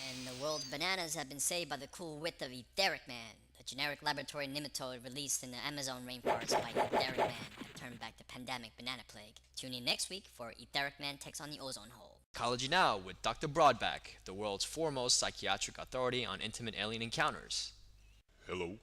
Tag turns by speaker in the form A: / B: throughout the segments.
A: And the world's bananas have been saved by the cool wit of Etheric Man. The generic laboratory nematode released in the Amazon rainforest by Etheric Man had turned back the pandemic banana plague. Tune in next week for Etheric Man takes on the ozone hole.
B: Ecology Now with Dr. Broadback, the world's foremost psychiatric authority on intimate alien encounters.
C: Hello,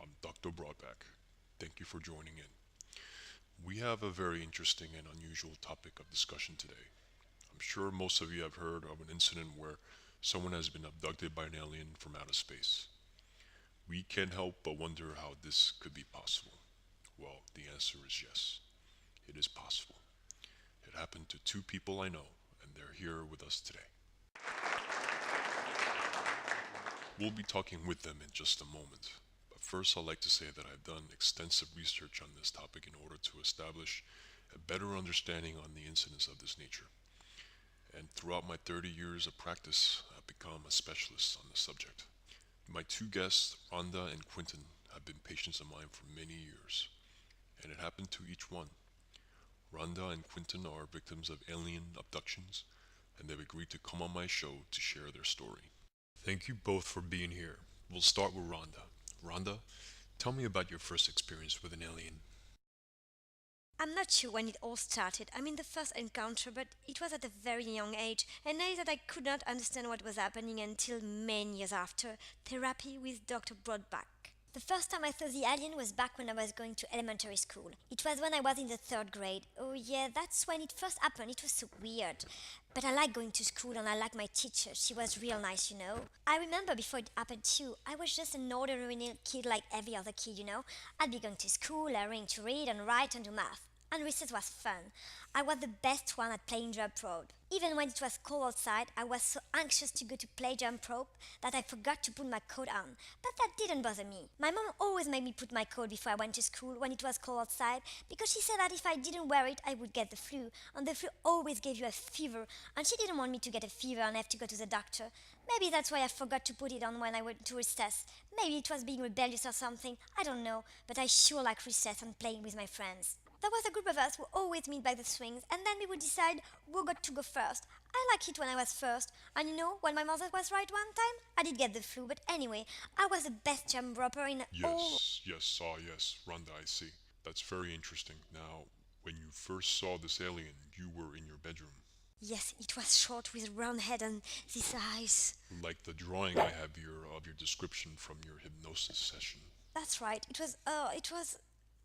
C: I'm Dr. Broadback. Thank you for joining in. We have a very interesting and unusual topic of discussion today. I'm sure most of you have heard of an incident where someone has been abducted by an alien from outer space. We can't help but wonder how this could be possible. Well, the answer is yes, it is possible. It happened to two people I know, and they're here with us today. We'll be talking with them in just a moment. But first, I'd like to say that I've done extensive research on this topic in order to establish a better understanding on the incidents of this nature. And throughout my 30 years of practice, I've become a specialist on the subject. My two guests, Rhonda and Quentin, have been patients of mine for many years, and it happened to each one. Rhonda and Quentin are victims of alien abductions, and they've agreed to come on my show to share their story. Thank you both for being here. We'll start with Rhonda. Rhonda, tell me about your first experience with an alien.
D: I'm not sure when it all started. I mean, the first encounter, but it was at a very young age, and I that I could not understand what was happening until many years after therapy with Dr. Broadback. The first time I saw the alien was back when I was going to elementary school. It was when I was in the third grade. Oh yeah, that's when it first happened. It was so weird. But I like going to school and I like my teacher. She was real nice, you know. I remember before it happened too, I was just an ordinary kid like every other kid, you know. I'd be going to school, learning to read and write and do math. And recess was fun. I was the best one at playing jump rope. Even when it was cold outside, I was so anxious to go to play jump rope that I forgot to put my coat on. But that didn't bother me. My mom always made me put my coat before I went to school when it was cold outside because she said that if I didn't wear it, I would get the flu. And the flu always gave you a fever. And she didn't want me to get a fever and have to go to the doctor. Maybe that's why I forgot to put it on when I went to recess. Maybe it was being rebellious or something. I don't know. But I sure like recess and playing with my friends. There was a group of us who always meet by the swings, and then we would decide who got to go first. I like it when I was first, and you know, when my mother was right one time, I did get the flu, but anyway, I was the best jump roper in all.
C: Yes, Rhonda, I see. That's very interesting. Now, when you first saw this alien, you were in your bedroom.
D: Yes, it was short with round head and these eyes.
C: Like the drawing I have here of your description from your hypnosis session.
D: That's right. It was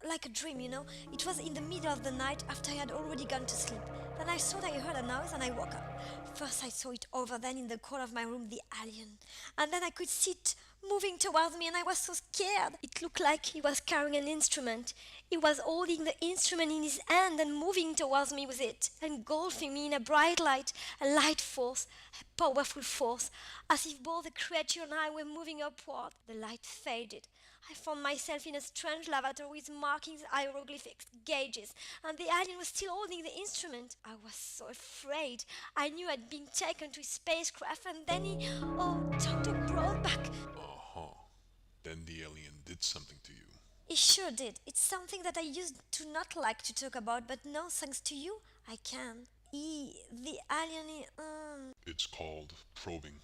D: like a dream, you know. It was in the middle of the night after I had already gone to sleep. Then I thought I heard a noise and I woke up. First I saw it over then in the corner of my room, the alien. And then I could see it moving towards me and I was so scared. It looked like he was carrying an instrument. He was holding the instrument in his hand and moving towards me with it, engulfing me in a bright light, a light force, a powerful force, as if both the creature and I were moving upward. The light faded. I found myself in a strange lavatory with markings, hieroglyphics, gauges, and the alien was still holding the instrument. I was so afraid. I knew I'd been taken to his spacecraft, and then he, oh, Dr. Broadback.
C: Uh-huh. Then the alien did something to you.
D: He sure did. It's something that I used to not like to talk about, but now, thanks to you, I can. The alien,
C: It's called probing.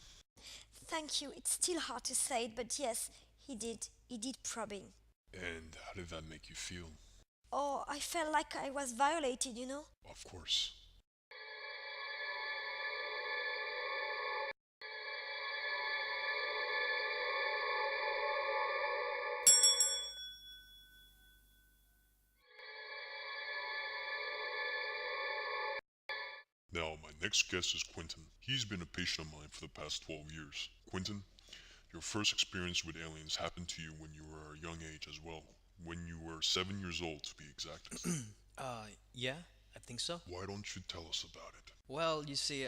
D: thank you. It's still hard to say it, but yes, he did. He did probing.
C: And how did that make you feel?
D: Oh, I felt like I was violated, you know?
C: Of course. Now, my next guest is Quentin. He's been a patient of mine for the past 12 years. Quentin, your first experience with aliens happened to you when you were a young age as well. When you were 7 years old, to be exact.
B: Yeah, I think so.
C: Why don't you tell us about it?
B: Well, you see,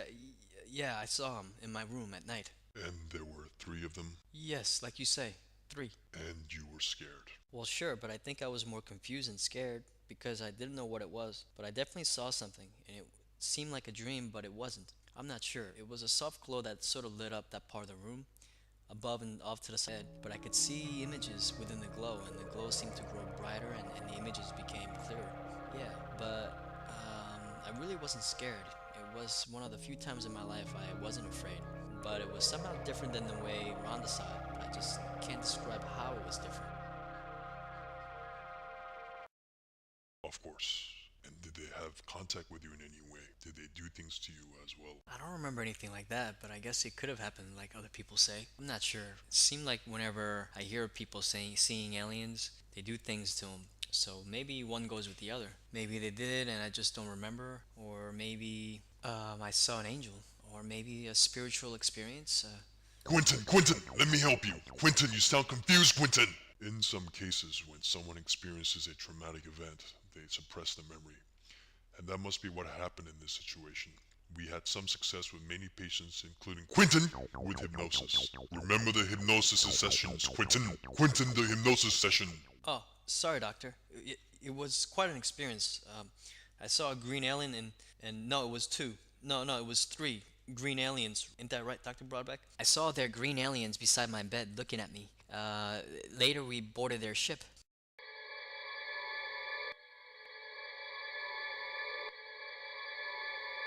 B: yeah, I saw him in my room at night.
C: And there were three of them,
B: Yes, like you say, three.
C: and you were scared.
B: Well, sure, but I think I was more confused and scared because I didn't know what it was. But I definitely saw something, and it seemed like a dream, but it wasn't. I'm not sure. It was a soft glow that sort of lit up that part of the room, above and off to the side, but I could see images within the glow, and the glow seemed to grow brighter, and the images became clearer. Yeah, but I really wasn't scared. It was one of the few times in my life I wasn't afraid. but it was somehow different than the way Rhonda saw it. But I just can't describe how it was different.
C: Of course. And did they have contact with you in any way? Did they do things to you as well?
B: I don't remember anything like that, but I guess it could have happened like other people say. I'm not sure. It seemed like whenever I hear people saying seeing aliens, they do things to them. So maybe one goes with the other. Maybe they did and I just don't remember, or maybe I saw an angel, or maybe a spiritual experience.
C: Quentin, let me help you. Quentin, you sound confused, Quentin. In some cases, when someone experiences a traumatic event, they suppress the memory. And that must be what happened in this situation. We had some success with many patients, including Quentin, with hypnosis. Remember the hypnosis sessions, Quentin? Quentin, the hypnosis session.
B: Oh, sorry, doctor. It was quite an experience. I saw a green alien and no, it was two. No, it was three green aliens. Isn't that right, Dr. Broadback? I saw their green aliens beside my bed looking at me. Later we boarded their ship.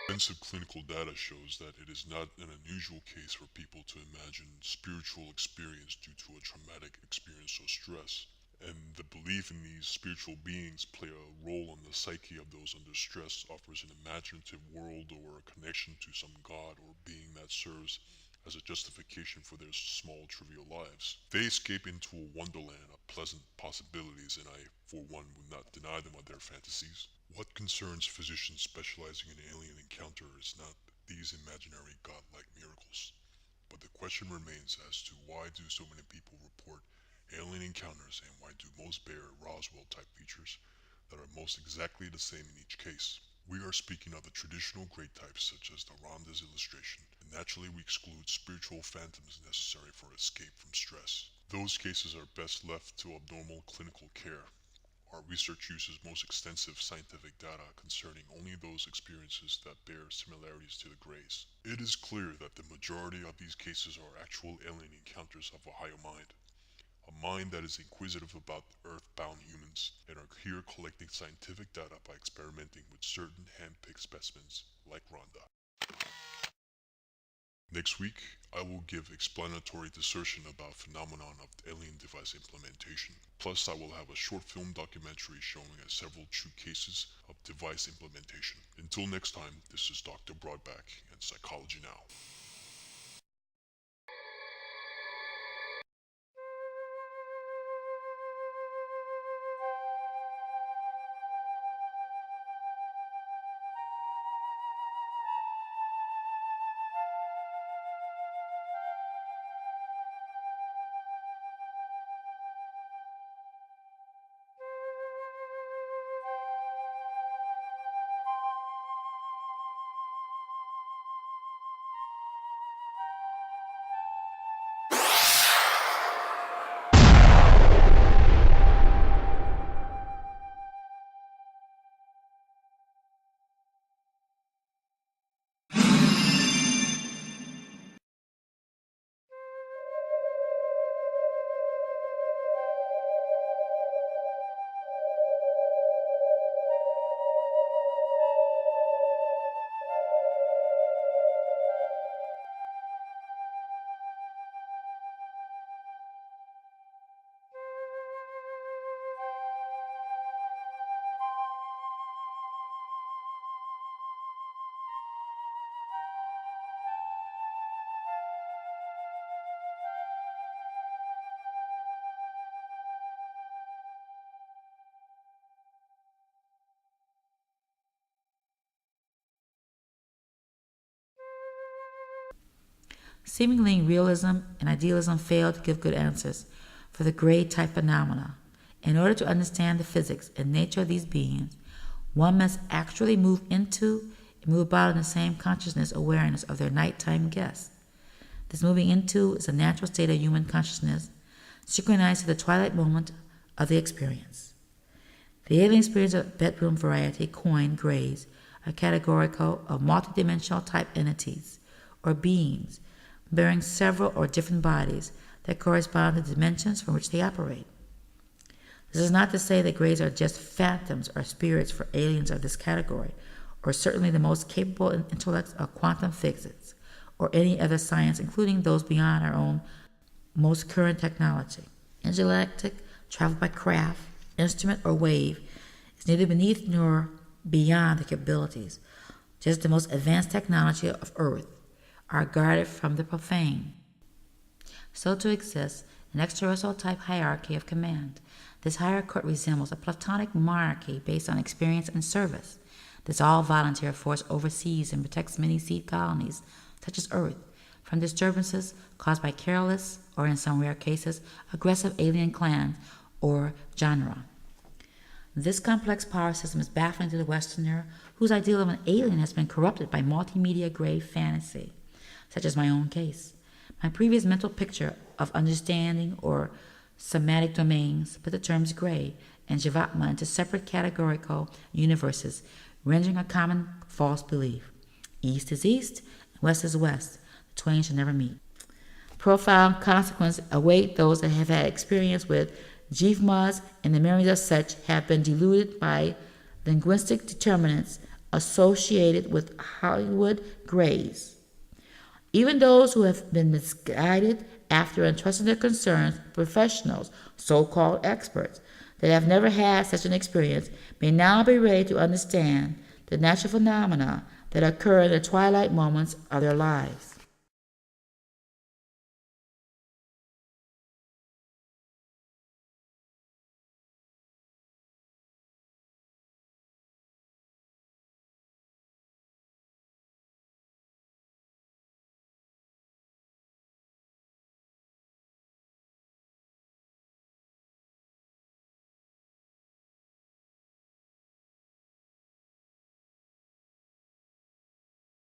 C: Extensive clinical data shows that it is not an unusual case for people to imagine spiritual experience due to a traumatic experience or stress. And the belief in these spiritual beings play a role in the psyche of those under stress offers an imaginative world or a connection to some god or being that serves as a justification for their small trivial lives. They escape into a wonderland of pleasant possibilities, and I, for one, would not deny them of their fantasies. What concerns physicians specializing in alien encounter is not these imaginary godlike miracles, but the question remains as to why do so many people report alien encounters, and why do most bear Roswell type features that are most exactly the same in each case. We are speaking of the traditional great types such as the Rhonda's illustration, and naturally we exclude spiritual phantoms necessary for escape from stress. Those cases are best left to abnormal clinical care. Our research uses most extensive scientific data concerning only those experiences that bear similarities to the Greys. It is clear that the majority of these cases are actual alien encounters of a higher mind, a mind that is inquisitive about earthbound humans, and are here collecting scientific data by experimenting with certain hand-picked specimens like Rhonda. Next week, I will give explanatory dissertation about phenomenon of alien device implementation. Plus, I will have a short film documentary showing several true cases of device implementation. Until next time, this is Dr. Broadback and Psychology Now.
E: Seemingly realism and idealism fail to give good answers for the gray type phenomena. In order to understand the physics and nature of these beings, one must actually move into and move about in the same consciousness awareness of their nighttime guests. This moving into is a natural state of human consciousness, synchronized to the twilight moment of the experience. The alien experience of bedroom variety coined grays are categorical of multidimensional type entities or beings bearing several or different bodies that correspond to the dimensions from which they operate. This is not to say that grays are just phantoms or spirits for aliens of this category, or certainly the most capable intellects of quantum physics, or any other science, including those beyond our own most current technology. Intergalactic travel by craft, instrument, or wave is neither beneath nor beyond the capabilities. Just the most advanced technology of Earth are guarded from the profane. So to exist an extraterrestrial type hierarchy of command. This hierarchy resembles a platonic monarchy based on experience and service. This all-volunteer force oversees and protects many seed colonies, such as Earth, from disturbances caused by careless, or in some rare cases, aggressive alien clans or genera. This complex power system is baffling to the Westerner, whose ideal of an alien has been corrupted by multimedia grave fantasy, such as my own case. My previous mental picture of understanding or somatic domains put the terms gray and jivatma into separate categorical universes, rendering a common false belief. East is east, and west is west. The twain shall never meet. Profound consequences await those that have had experience with jivatmas, and the memories of such have been diluted by linguistic determinants associated with Hollywood grays. Even those who have been misguided after entrusting their concerns to professionals, so-called experts, that have never had such an experience, may now be ready to understand the natural phenomena that occur in the twilight moments of their lives.